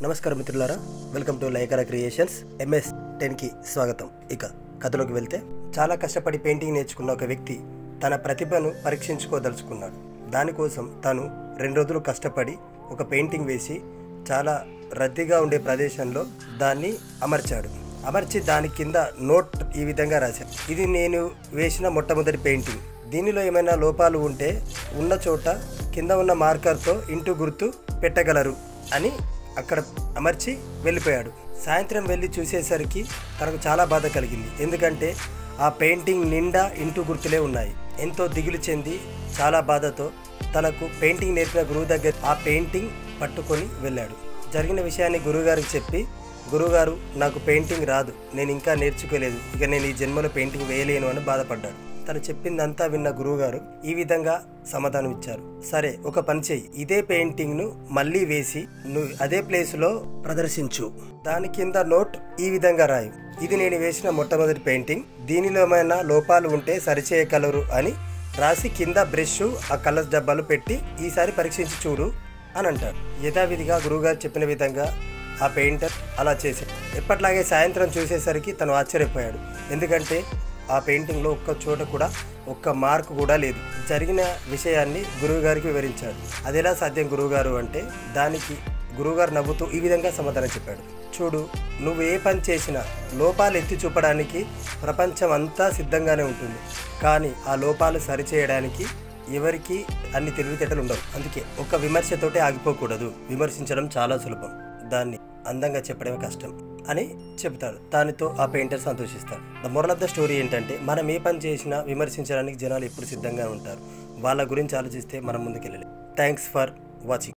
నమస్కారం మిత్రులారా, welcome to లైకరా creations. MS10కి స్వాగతం. ఇక కథలోకి వెళ్తే, చాలా కష్టపడి పెయింటింగ్ నేర్చుకున్న ఒక వ్యక్తి తన ప్రతిభను పరీక్షించుకోదలుచుకున్నాడు. దానికోసం తను 2 రోజులు కష్టపడి ఒక పెయింటింగ్ వేసి చాలా రద్దీగా ఉండే ప్రదేశంలో దాన్ని అమర్చి దాని కింద నోట్ ఈ విధంగా రాశాడు: ఇది నేను వేసిన మొట్టమొదటి పెయింటింగ్. దీనిలో ఏమైనా లోపాలు ఉంటే ఉన్న చోట కింద ఉన్న మార్కర్తో ఇంటూ గుర్తు పెట్టగలరు అని అక్కడ అమర్చి వెళ్ళిపోయాడు. సాయంత్రం వెళ్ళి చూసేసరికి తనకు చాలా బాధ కలిగింది. ఎందుకంటే ఆ పెయింటింగ్ నిండా ఇంటూ గుర్తులే ఉన్నాయి. ఎంతో దిగులు చెంది చాలా బాధతో తనకు పెయింటింగ్ నేర్పిన గురువు దగ్గర ఆ పెయింటింగ్ పట్టుకొని వెళ్ళాడు. జరిగిన విషయాన్ని గురువుగారికి చెప్పి, గురువుగారు, నాకు పెయింటింగ్ రాదు, నేను ఇంకా నేర్చుకోలేదు, ఇక నేను ఈ జన్మలో పెయింటింగ్ వేయలేను అని బాధపడ్డాడు. తను చెప్పిందంతా విన్న గురువుగారు ఈ విధంగా సమాధానం ఇచ్చారు: సరే, ఒక పని చెయ్యి, ఇదే పెయింటింగ్ను మళ్ళీ వేసి నువ్వు అదే ప్లేస్లో ప్రదర్శించు. దాని కింద నోట్ ఈ విధంగా రాయు: ఇది నేను వేసిన మొట్టమొదటి పెయింటింగ్, దీనిలో ఏమైనా లోపాలు ఉంటే సరిచేయగలరు అని రాసి కింద బ్రష్, ఆ కలర్స్ డబ్బాలు పెట్టి ఈసారి పరీక్షించి చూడు అని అంటారు. యథావిధిగా గురువుగారు చెప్పిన విధంగా ఆ పెయింటర్ అలా చేశాడు. ఎప్పట్లాగే సాయంత్రం చూసేసరికి తను ఆశ్చర్యపోయాడు. ఎందుకంటే ఆ పెయింటింగ్లో ఒక్క చోట కూడా ఒక్క మార్కు కూడా లేదు. జరిగిన విషయాన్ని గురువుగారికి వివరించాడు. అది ఎలా సాధ్యం గురువుగారు అంటే, దానికి గురువుగారు నవ్వుతూ ఈ విధంగా సమాధానం చెప్పాడు: చూడు, నువ్వు ఏ పని చేసినా లోపాలు ఎత్తి చూపడానికి ప్రపంచం అంతా సిద్ధంగానే ఉంటుంది, కానీ ఆ లోపాలు సరిచేయడానికి ఎవరికి అన్ని తెలివితేటలు ఉండవు. అందుకే ఒక విమర్శతోటే ఆగిపోకూడదు. విమర్శించడం చాలా సులభం, దాన్ని అందంగా చెప్పడమే కష్టం అని చెప్తాడు. దానితో ఆ పెయింటర్ సంతోషిస్తాడు. The moral of the story ఏంటంటే, మనం ఏ పని చేసినా విమర్శించడానికి జనాలు ఎప్పుడు సిద్ధంగా ఉంటారు. వాళ్ళ గురించి ఆలోచిస్తే మనం ముందుకెళ్ళలేం. Thanks for watching.